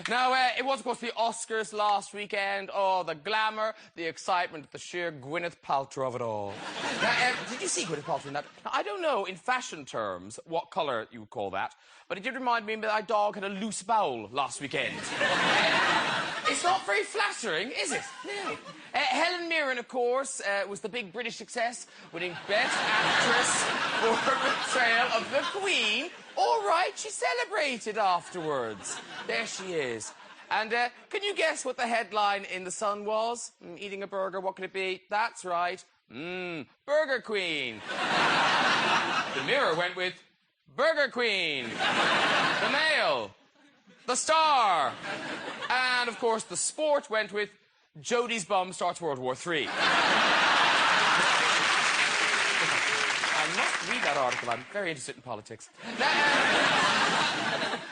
Now, it was, of course, the Oscars last weekend. Oh, the glamour, the excitement, the sheer Gwyneth Paltrow of it all. Now, did you see Gwyneth Paltrow in that? Now, I don't know, in fashion terms, what colour you would call that, but it did remind me that my dog had a loose bowel last weekend. It's not very flattering, is it? No. Helen Mirren, of course, was the big British success, winning Best Actress for her portrayal of the Queen. All right, she celebrated afterwards. There she is. And can you guess what the headline in The Sun was? Eating a burger, what could it be? That's right. Burger Queen. The Mirror went with Burger Queen. The Mail. The Star. And, of course, the Sport went with Jodie's bum starts World War III. I must read that article. I'm very interested in politics. Now,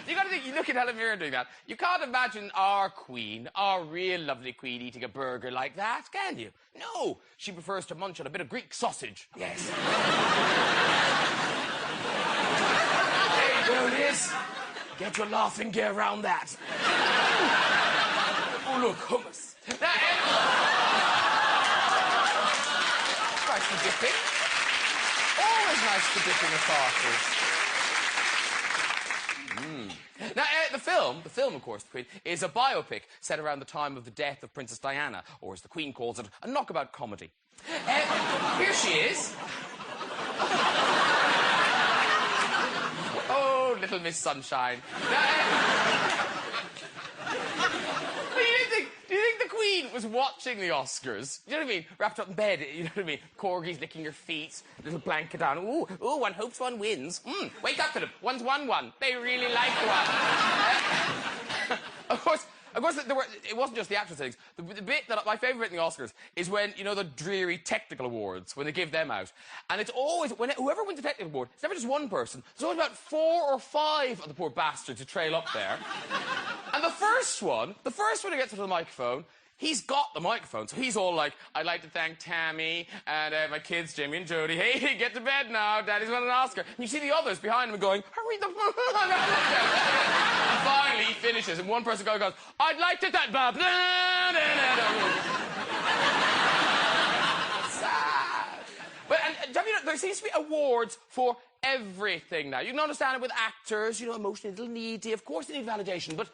you got to think, you look at Helen Mirren doing that. You can't imagine our Queen, our real lovely Queen, eating a burger like that, can you? No, she prefers to munch on a bit of Greek sausage. Yes. Hey, there it is. Get your laughing gear around that. Oh, look, hummus. Now, nice for dipping. Always nice for dipping a sauces. Now, the film, of course, The Queen, is a biopic set around the time of the death of Princess Diana, or as the Queen calls it, a knockabout comedy. Here she is. Oh, little Miss Sunshine. Now, do you think the Queen was watching the Oscars? You know what I mean? Wrapped up in bed, you know what I mean? Corgis licking your feet, little blanket on. Ooh, one hopes one wins. Wake up to them. One's 1-1. They really like one. Of course, it wasn't just the actress things. The bit that my favourite bit in the Oscars is when, you know, the dreary technical awards, when they give them out. And it's always, whoever wins the technical award, it's never just one person. There's always about 4 or 5 of the poor bastards who trail up there. And the first one who gets to the microphone, he's got the microphone, so he's all like, I'd like to thank Tammy and my kids, Jimmy and Jodie. Hey, get to bed now, Daddy's won an Oscar. And you see the others behind him going, hurry the fuck up. And finally he finishes, and one person goes, I'd like to thank Bob. Sad. But have you know, there seems to be awards for everything now. You can understand it with actors, you know, emotionally a little needy. Of course they need validation, but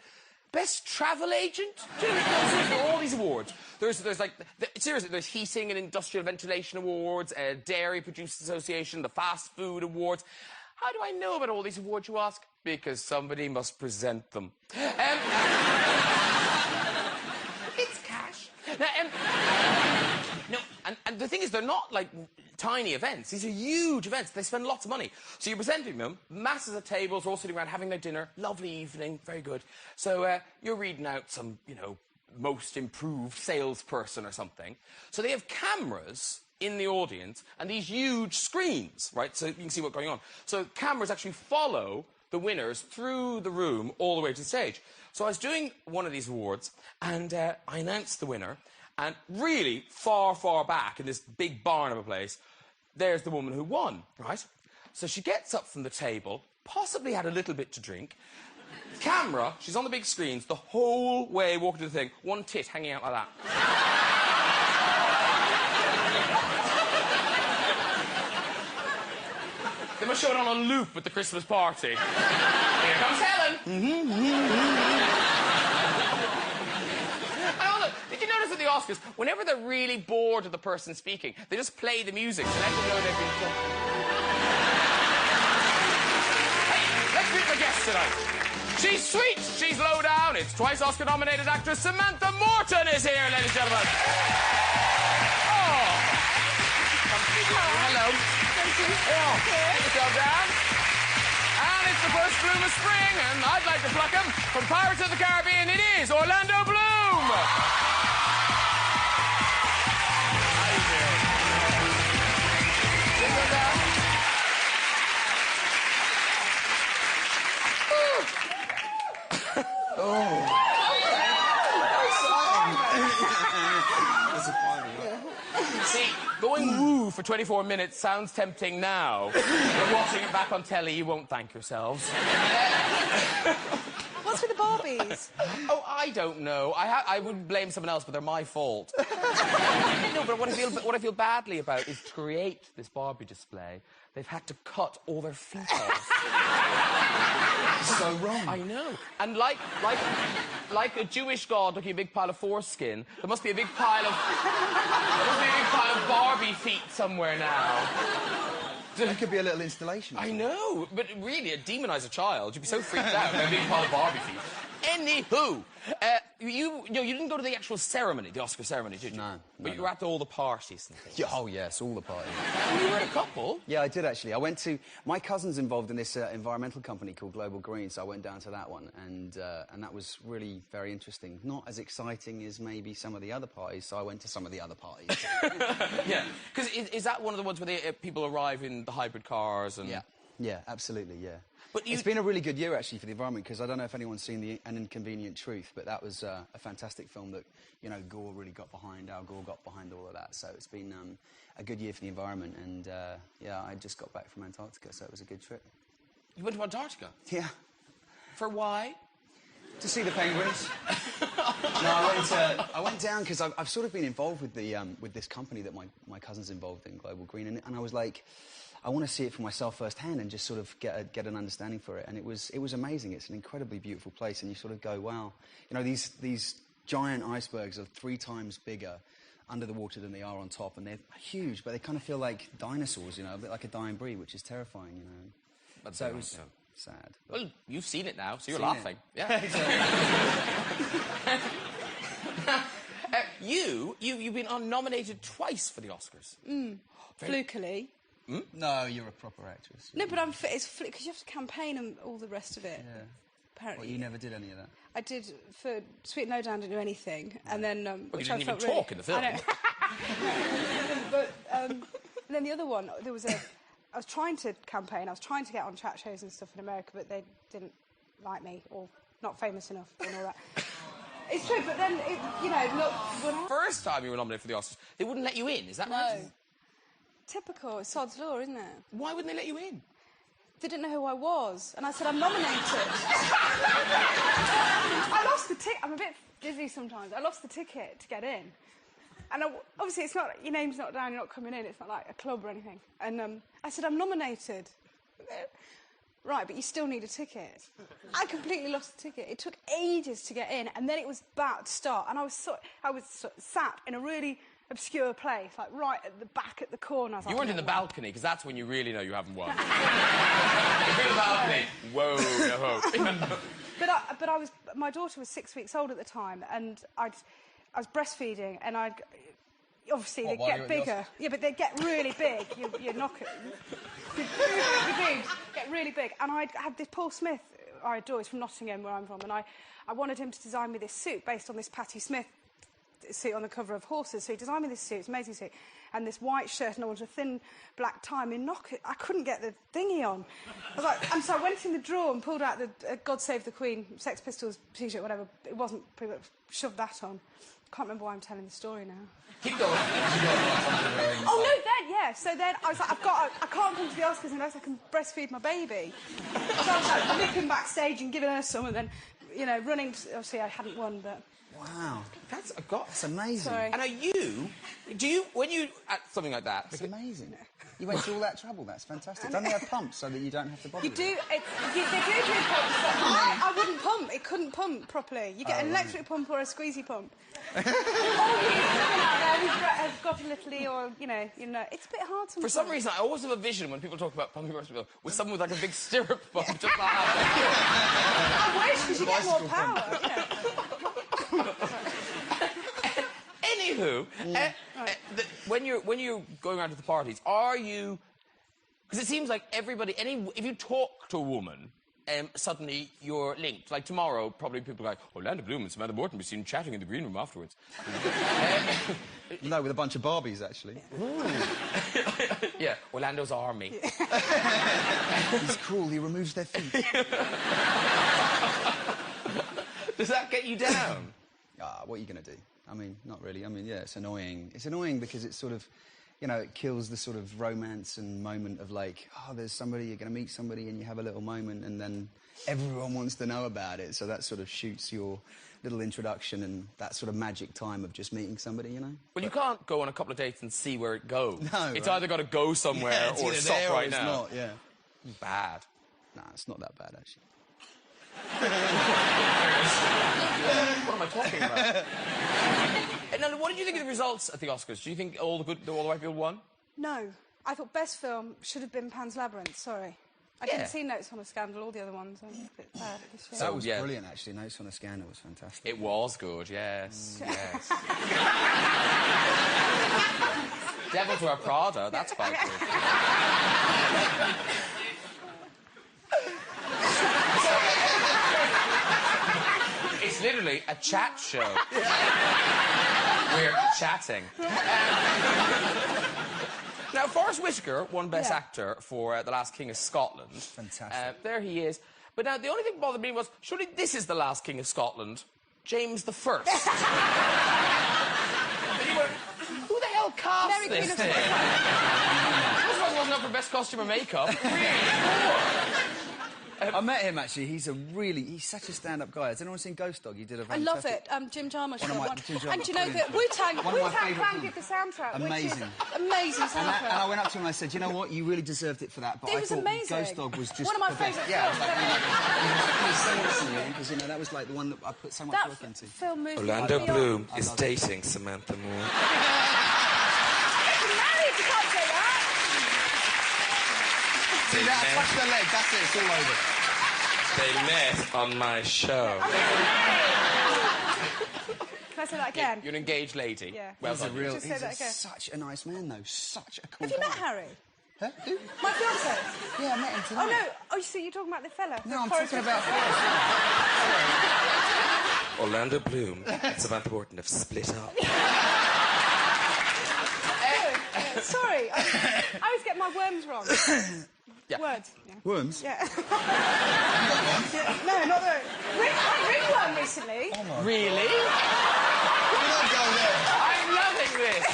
Best Travel Agent? Do you know, all these awards. There's like, seriously, there's Heating and Industrial Ventilation Awards, Dairy Producers Association, the Fast Food Awards. How do I know about all these awards, you ask? Because somebody must present them. It's cash. Now, no, and the thing is, they're not like tiny events. These are huge events. They spend lots of money. So you're presenting them, masses of tables, all sitting around having their dinner. Lovely evening, very good. So you're reading out some, you know, most improved salesperson or something. So they have cameras in the audience and these huge screens, right? So you can see what's going on. So cameras actually follow the winners through the room all the way to the stage. So I was doing one of these awards and I announced the winner. And really, far, far back in this big barn of a place, there's the woman who won, right? So she gets up from the table, possibly had a little bit to drink. Camera, she's on the big screens the whole way walking to the thing, one tit hanging out like that. They must show it on a loop at the Christmas party. Here comes Helen. Did you notice at the Oscars, whenever they're really bored of the person speaking, they just play the music to let them know they've been talking. Hey, let's meet the guest tonight. She's sweet, she's low down. It's twice Oscar-nominated actress Samantha Morton is here, ladies and gentlemen. Oh. Hello. Thank you. Oh, take yourself down. And it's the first bloom of spring, and I'd like to pluck him from Pirates of the Caribbean. It is Orlando Bloom. How you doing? Take him down. Oh. See, going woo for 24 minutes sounds tempting now. But watching it back on telly, you won't thank yourselves. What What's with the Barbies? Oh, I don't know. I would blame someone else, but they're my fault. No, but what I feel badly about is to create this Barbie display, they've had to cut all their feet off. So wrong. I know. And like a Jewish god looking at a big pile of foreskin, there must be a big pile of Barbie feet somewhere now. That could be a little installation. I know, but really, demonise a child. You'd be so freaked out by a big pile of Barbie feet. Anywho, you didn't go to the actual ceremony, the Oscar ceremony, did you? No. But you were at all the parties and things. Yeah, oh, yes, all the parties. You were at a couple. Yeah, I did, actually. I went to... My cousin's involved in this environmental company called Global Green, so I went down to that one, and that was really very interesting. Not as exciting as maybe some of the other parties, so I went to some of the other parties. Yeah, because is that one of the ones where people arrive in the hybrid cars and... Yeah, absolutely, yeah. But It's been a really good year, actually, for the environment, because I don't know if anyone's seen An Inconvenient Truth, but that was a fantastic film that, you know, Gore really got behind, Al Gore got behind all of that, so it's been a good year for the environment, and, yeah, I just got back from Antarctica, so it was a good trip. You went to Antarctica? Yeah. For why? To see the penguins. No, I went down because I've sort of been involved with with this company that my cousin's involved in, Global Green, and I was like, I want to see it for myself firsthand and just sort of get an understanding for it. And it was amazing. It's an incredibly beautiful place, and you sort of go, wow, you know, these giant icebergs are 3 times bigger under the water than they are on top, and they're huge, but they kind of feel like dinosaurs, you know, a bit like a dying breed, which is terrifying, you know. But so it was sad. Well, you've seen it now, so you're laughing. Yeah. You've been nominated twice for the Oscars. Flukily. No, you're a proper actress. No, but it's because you have to campaign and all the rest of it. Yeah. Apparently. Well, you never did any of that. I did for Sweet and Lowdown, didn't do anything, and then Well, which you I didn't even felt talk really, in the film. I know. But and then the other one, there was I was trying to campaign. I was trying to get on chat shows and stuff in America, but they didn't like me or not famous enough and all that. It's true, but then you know, look. First time you were nominated for the Oscars, they wouldn't let you in. Is that No. right? Typical. It's sod's law, isn't it? Why wouldn't they let you in? They didn't know who I was, and I said, I'm nominated. I lost the ticket. I'm a bit dizzy sometimes. I lost the ticket to get in. And obviously, it's not, your name's not down, you're not coming in. It's not like a club or anything. And I said, I'm nominated. Right, but you still need a ticket. I completely lost the ticket. It took ages to get in, and then it was about to start. And I was sat in a really obscure place, like right at the back at the corner. You weren't in the balcony, because that's when you really know you haven't won. If you're in the balcony, whoa, no hope. But my daughter was 6 weeks old at the time, and I was breastfeeding, and obviously they get bigger. Yeah, but they get really big. You knock it. Your boobs get really big. And I had this Paul Smith, I adore, he's from Nottingham, where I'm from, and I wanted him to design me this suit based on this Patti Smith suit on the cover of Horses. So he designed me this suit, it's an amazing suit, and this white shirt, and I wanted a thin black tie. I couldn't get the thingy on. I was like, and so I went in the drawer and pulled out the God Save the Queen, Sex Pistols t-shirt, whatever. It wasn't, pretty much shoved that on. Can't remember why I'm telling the story now. Keep going. Oh, no, then, yeah. So then I was like, I can't come to the Oscars unless I can breastfeed my baby. So I was like nipping backstage and giving her some, and then, you know, running. Obviously, I hadn't won, but... Wow. That's amazing. Sorry. And when you at something like that... It's amazing. You went through all that trouble. That's fantastic. Don't they have pumps so that you don't have to bother You with do. it? They do pumps. I wouldn't pump. It couldn't pump properly. You get an electric pump or a squeezy pump. All these women out there who've got a little E or, you know, it's a bit hard sometimes. For some reason, I always have a vision when people talk about pumping breast milk with someone with like a big stirrup pump just like that. I wish, because you get more power. Yeah. Anywho, when you're going around to the parties, are you... Because it seems like everybody... if you talk to a woman, suddenly you're linked. Like tomorrow, probably people are like, Orlando Bloom and Samantha Morton be seen chatting in the green room afterwards. No, with a bunch of Barbies, actually. Yeah, Orlando's army. He's cruel, he removes their feet. Does that get you down? What are you going to do? I mean, not really. I mean, yeah, it's annoying. It's annoying because it's sort of... you know, it kills the sort of romance and moment of like, oh, there's somebody, you're going to meet somebody and you have a little moment and then everyone wants to know about it. So that sort of shoots your little introduction and that sort of magic time of just meeting somebody, you know? Well, you can't go on a couple of dates and see where it goes. No, it's right? either got to go somewhere or stop right now. Not, yeah. Bad. Nah, it's not that bad, actually. What am I talking about? Now, what did you think of the results at the Oscars? Do you think all the white people won? No. I thought best film should have been Pan's Labyrinth, sorry. I didn't see Notes on a Scandal, all the other ones. I was a bit bad this year. That was brilliant, actually. Notes on a Scandal was fantastic. It was good, yes. Yes. Devil to Wear Prada, that's quite good. It's literally a chat show. We're chatting. Now, Forrest Whitaker won Best Actor for The Last King of Scotland. Fantastic. There he is. But now, the only thing that bothered me was, surely this is The Last King of Scotland, James the First. And you went, who the hell cast this thing? This one wasn't up for Best Costume or Makeup. Really poor. I met him, actually. He's such a stand-up guy. Has anyone seen Ghost Dog? He did a fantastic... I love it. Jim Jarmusch got one. Jim Jarmusch, And do you know that Wu-Tang Clan did the soundtrack, amazing. which is amazing soundtrack. And I went up to him and I said, you know what, you really deserved it for that, but It I was thought amazing. Ghost Dog was just one of my the best. favourite Yeah, films. because, you know, that was like the one that I put so much That work into. film moved Orlando me Bloom on. is dating Samantha Moore. You're married, you can't say that. See that? Touch the leg, that's it, it's all over. They met on my show. Can I say that again? You're an engaged lady. Yeah. Well He's a done. real, Just say that again. such a nice man, though. Such a cool Have you guy. met Harry? Huh? Who? My fiancé? Yeah, I met him tonight. Oh, no. Oh, so you're talking about the fella? No, I'm talking about Forrest. Orlando Bloom and Samantha Morton have split up. Sorry, I always get my worms wrong. Yeah. Words. Yeah. Worms? Yeah. No, not those. I ringworm recently. Oh, my Really? God. Don't go there. I'm loving this.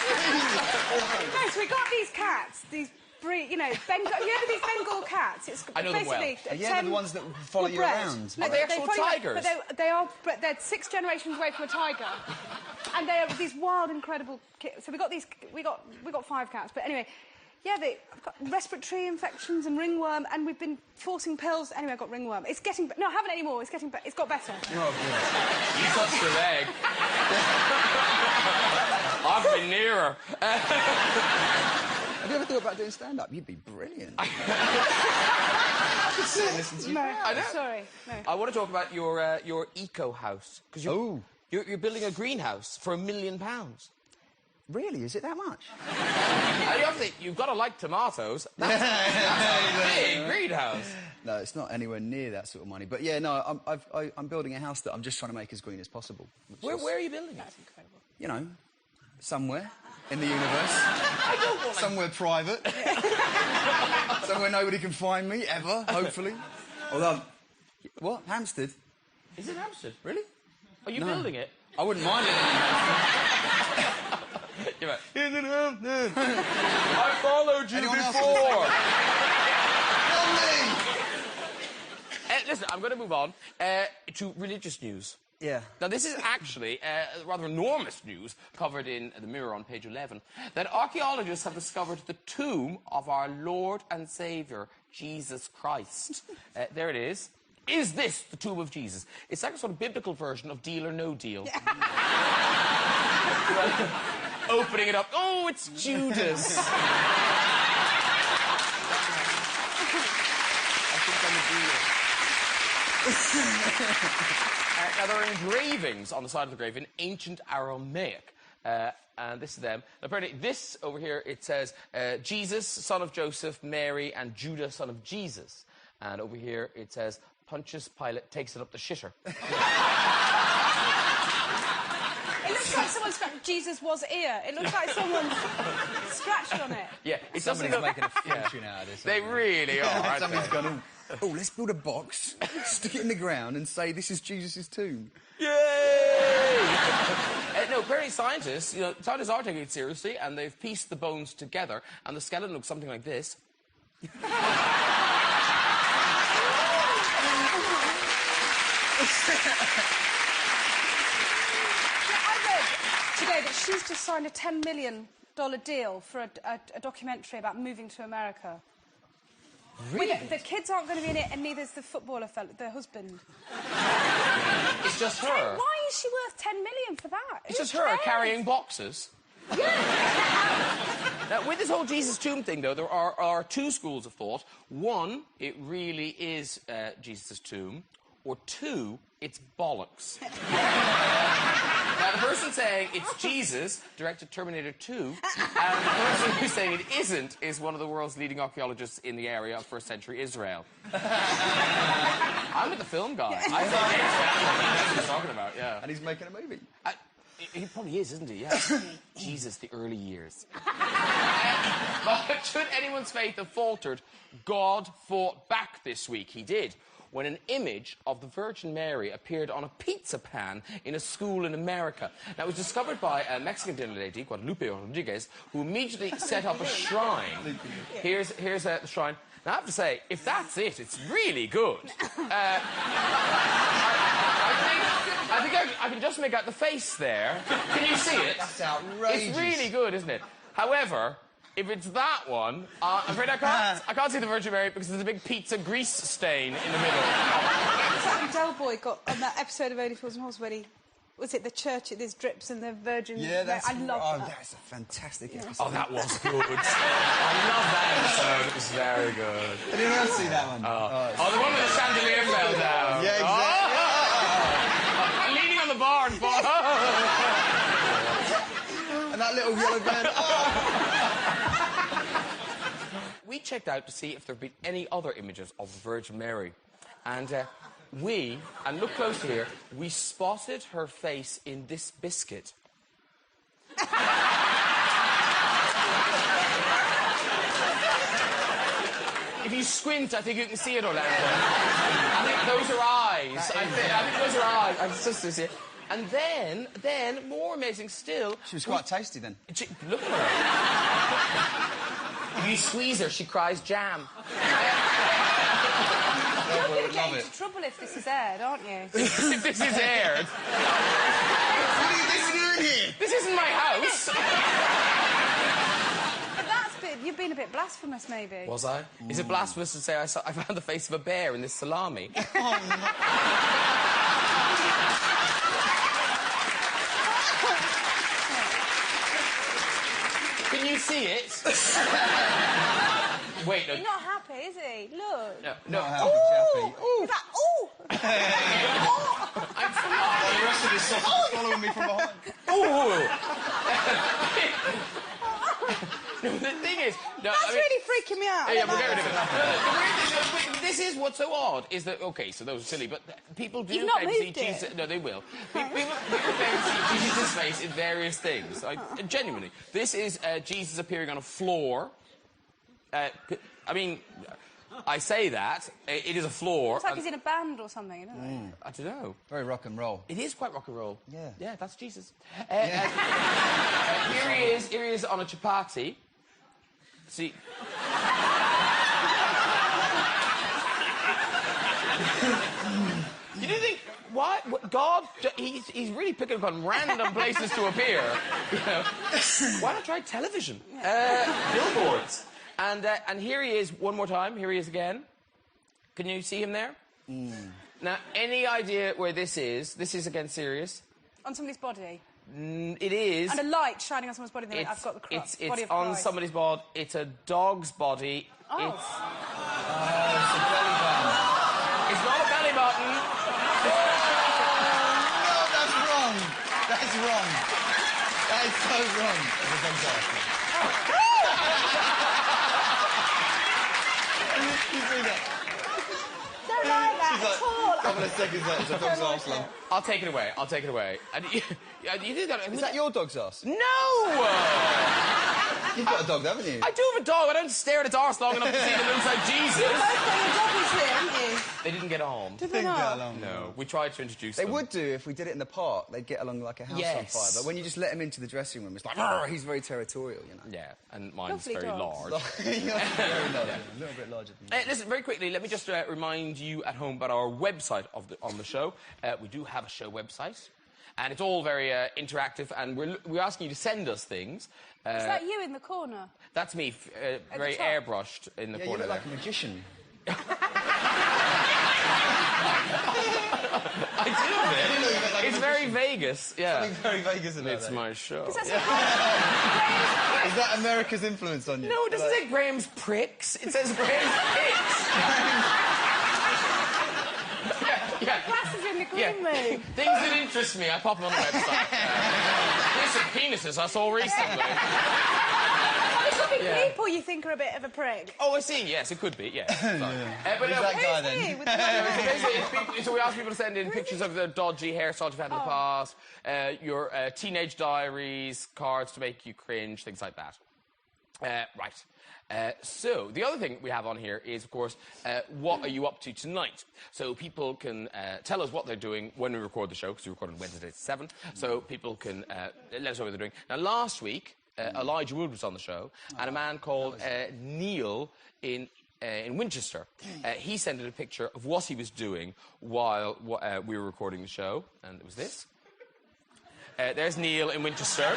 No, so we got these cats, these breed, you know, Bengal. You know these Bengal cats? It's I know them well. basically Yeah, the ones that follow you bred. around. No, Are they actual follow you- tigers? But they're 6 generations away from a tiger, and they are these wild, incredible. So we got 5 cats, but anyway. Yeah, they've got respiratory infections and ringworm, and we've been forcing pills. Anyway, I got ringworm. It's getting... No, I haven't anymore. It's getting... It's got better. Oh, You touched her leg. I've been nearer. Have you ever thought about doing stand-up? You'd be brilliant. I could sit and listen to you. No, I know. sorry. No. I want to talk about your eco house. Because you're building a greenhouse for £1 million. Really? Is it that much? You've got to like tomatoes. That's a big greenhouse. No, it's not anywhere near that sort of money. But yeah, no, I'm building a house that I'm just trying to make as green as possible. Where are you building it? That's incredible. You know, somewhere in the universe. I don't want to... Somewhere private. Somewhere nobody can find me, ever, hopefully. Although, what? Hampstead? Is it Hampstead? Really? Are you building it? I wouldn't mind it. You're like, is it Hampstead? I followed you Anyone else? before. Not me! Listen, I'm going to move on to religious news. Yeah. Now, this is actually rather enormous news covered in the Mirror on page 11, that archaeologists have discovered the tomb of our Lord and Saviour, Jesus Christ. There it is. Is this the tomb of Jesus? It's like a sort of biblical version of Deal or No Deal. Yeah. Opening it up. Oh, it's Judas. I think I'm a deal. Now, there are engravings on the side of the grave in ancient Aramaic. And this is them. Apparently, this over here, it says, Jesus, son of Joseph, Mary, and Judah, son of Jesus. And over here, it says, Pontius Pilate takes it up the shitter. It looks like someone scratched... Jesus was ear. It looks like someone scratched on it. Yeah, it Somebody's doesn't look... making a fortune out of this. They really are, aren't Somebody's they? gone, oh, let's build a box, stick it in the ground and say this is Jesus' tomb. Yay! No, apparently scientists, scientists are taking it seriously, and they've pieced the bones together, and the skeleton looks something like this. I read today that she's just signed a $10 million deal for a documentary about moving to America. Really? The kids aren't going to be in it, and neither's the footballer fellow, the husband. It's just her. Why is she worth $10 million for that? It's just her carrying boxes. Now, with this whole Jesus tomb thing, though, there are two schools of thought. One, it really is Jesus' tomb. Or two, it's bollocks. Now, the person saying it's Jesus directed Terminator 2, and the person who's saying it isn't is one of the world's leading archaeologists in the area of first-century Israel. I'm with the film guy. I think he knows what he's talking about, yeah. And he's making a movie. He probably is, isn't he? Yeah. Jesus, the early years. But should anyone's faith have faltered, God fought back this week. He did, when an image of the Virgin Mary appeared on a pizza pan in a school in America. Now, it was discovered by a Mexican dinner lady, Guadalupe Rodriguez, who immediately set up a shrine. Here's the shrine. Now, I have to say, if that's it, it's really good. I think I can just make out the face there. Can you see it? That's outrageous. It's really good, isn't it? However, if it's that one, I'm afraid I can't see the Virgin Mary because there's a big pizza grease stain in the middle. Exactly, Del Boy got on that episode of Only Fools and Horses when he... Was it the church, there's drips and the Virgin... Yeah, that's... I love that. That's a fantastic episode. Oh, that was good. I love that episode. It was very good. Did anyone else see that one? Oh, the one where the chandelier fell down. Yeah, exactly. Oh! Leaning on the bar and fall. And that little yellow band. We checked out to see if there had been any other images of the Virgin Mary. And and look close here, we spotted her face in this biscuit. If you squint, I think you can see it, Orlando. I think those are eyes. I think those are eyes. I just see it. And then, more amazing still... She was quite tasty then. Look at her. If you squeeze her, she cries jam. You're going to get into trouble if this is aired, aren't you? If this is aired. What are you doing here? This isn't my house. But you've been a bit blasphemous, maybe. Was I? Is it blasphemous to say I found the face of a bear in this salami? Oh, no. Can you see it? Wait, no. He's not happy, is he? Look. No. Not happy. He's like, ooh! I'm The rest of his sausage is following me from behind. Ooh! No, the thing is... No, That's really freaking me out. Yeah, we'll get rid of it. No, the weird thing, this is what's so odd, is that... OK, so those are silly, but people do... You've not claim to see moved it. Jesus... No, they will. People claim to see Jesus' face in various things. Genuinely. This is Jesus appearing on a floor. I mean... I say that. It is a floor. It's like he's in a band or something, isn't it? I don't know. Very rock and roll. It is quite rock and roll. Yeah. Yeah, that's Jesus. Here he is on a chapati. See... You do think... Why? God... He's really picking up on random places to appear. You know? Why not try television? Billboards. And here he is one more time. Here he is again. Can you see him there? Now, any idea where this is? This is, again, serious. On somebody's body. It is. And a light shining on someone's body. And I've got the it's body of on Christ. somebody's body. It's a dog's body. Oh. It's It's a belly button. it's not a belly button. No, that's wrong. That's wrong. That is so wrong. You see that? Don't like that She's like, at all. a couple of seconds later, it's a dog's arse lump. I'll take it away. I'll take it away. And you do that. Is that your dog's arse? No! You've got a dog, haven't you? I do have a dog. I don't stare at its arse long enough to see that it looks like Jesus. Both got your doggies here, haven't you? They didn't get on. Did they not? No. We tried to introduce They them. would do if we did it in the park. They'd get along like a house on fire. But when you just let him into the dressing room, it's like, he's very territorial, you know. Yeah, and mine's Lovely very dogs. large. Very large. A little bit larger than you. Listen, very quickly, let me just remind you at home about our website on the show. We do have a show website, and it's all very interactive, and we're asking you to send us things. Is that you in the corner? That's me, very airbrushed in the corner You look like there. a magician. I do a bit. It's very Vegas, yeah. Something very Vegas about It's my show. Is that America's influence on you? No, it doesn't say Graham's Pricks. It says Graham's Picks. yeah. Glasses in the green room. Things that interest me, I pop them on the website. There's some penises I saw recently. It could be people you think are a bit of a prick. Oh, I see. Yes, it could be. Yes. But Who's that guy then? Who's he with the long so we ask people to send in pictures of the dodgy hairstyles you've had in the past, your teenage diaries, cards to make you cringe, things like that. Right. So, the other thing we have on here is, of course, what are you up to tonight? So people can tell us what they're doing when we record the show, because we record on Wednesday at 7, so people can let us know what they're doing. Now, last week, Elijah Wood was on the show, and a man called Neil in Winchester. He sent in a picture of what he was doing while we were recording the show, and it was this. There's Neil in Winchester.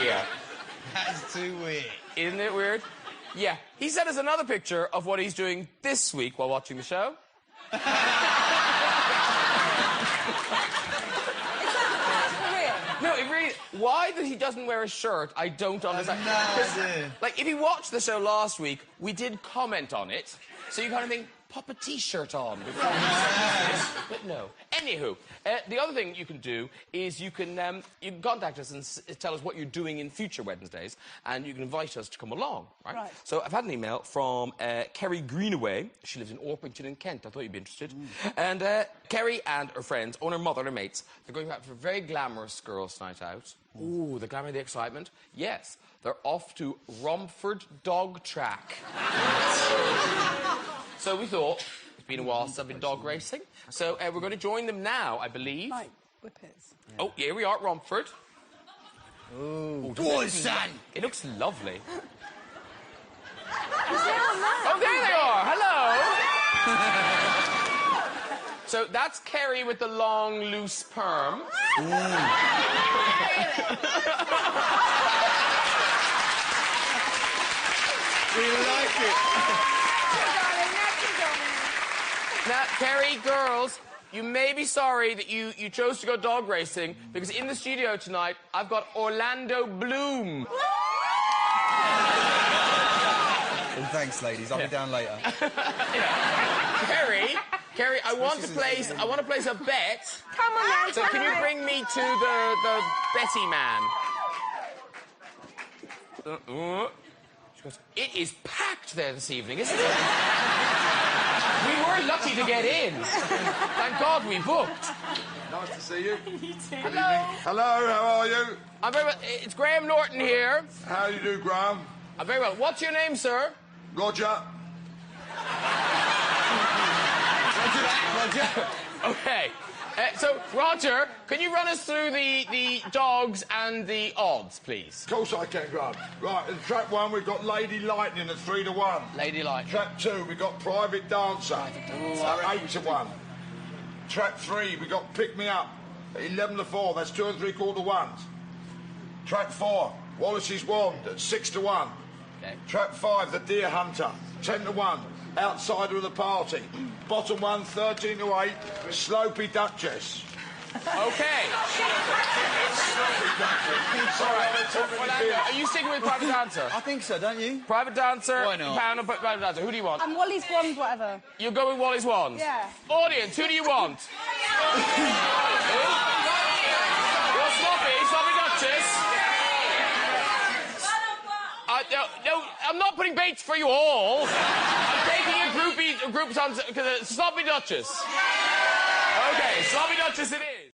Yeah. That's too weird. Isn't it weird? Yeah. He sent us another picture of what he's doing this week while watching the show. No, it really... Why that he doesn't wear a shirt, I don't understand. No idea. Like, if you watched the show last week, we did comment on it, so you kind of think, pop a T-shirt on before you say this. But no. Anywho, the other thing you can do is you can contact us and tell us what you're doing in future Wednesdays, and you can invite us to come along, right? So I've had an email from Kerry Greenaway. She lives in Orpington in Kent. I thought you'd be interested. And Kerry and her friends, and her mother and her mates, they're going out for a very glamorous girls' night out. Ooh, the glamour, the excitement. Yes, they're off to Romford Dog Track. So we thought, it's been a while since I've been dog racing, so we're going to join them now, I believe. Like whippets. Yeah. Oh, here we are at Romford. Ooh. Oh, son! It looks lovely. Oh, there they are! Hello! So that's Kerry with the long, loose perm. We like it. Now, Kerry, girls, you may be sorry that you chose to go dog racing, because in the studio tonight, I've got Orlando Bloom. Well, thanks, ladies. I'll be down later. Kerry, I want to place a bet. Come on, man. So can you bring me to the Betty man? She goes, it is packed there this evening, isn't it? We were lucky to get in. Thank God we booked. Nice to see you. You too. Hello. Hello, how are you? I'm very well. It's Graham Norton here. How do you do, Graham? I'm very well. What's your name, sir? Roger. Roger. Okay. So, Roger, can you run us through the dogs and the odds, please? Of course I can, Graham. Right, in track 1, we've got Lady Lightning at 3-1. Lady Light. Track 2, we've got Private Dancer at 8-1. Track 3, we've got Pick Me Up at 11-4. That's 2 3/4 ones. Track 4, Wallace's Wand at 6-1. Okay. Track 5, The Deer Hunter, 10-1. Outsider of the party. Bottom 1, 13-8. Slopey Duchess. Okay. Sorry, Orlando, are you sticking with Private Dancer? I think so, don't you? Private Dancer, Why not? pound and Private Dancer. Who do you want? And Wally's wand, whatever. You go with Wally's Wands? Yeah. Audience, who do you want? You're Sloppy Duchess. No, I'm not putting baits for you all. I'm taking a group on Sloppy Duchess. Okay, Sloppy Duchess it is.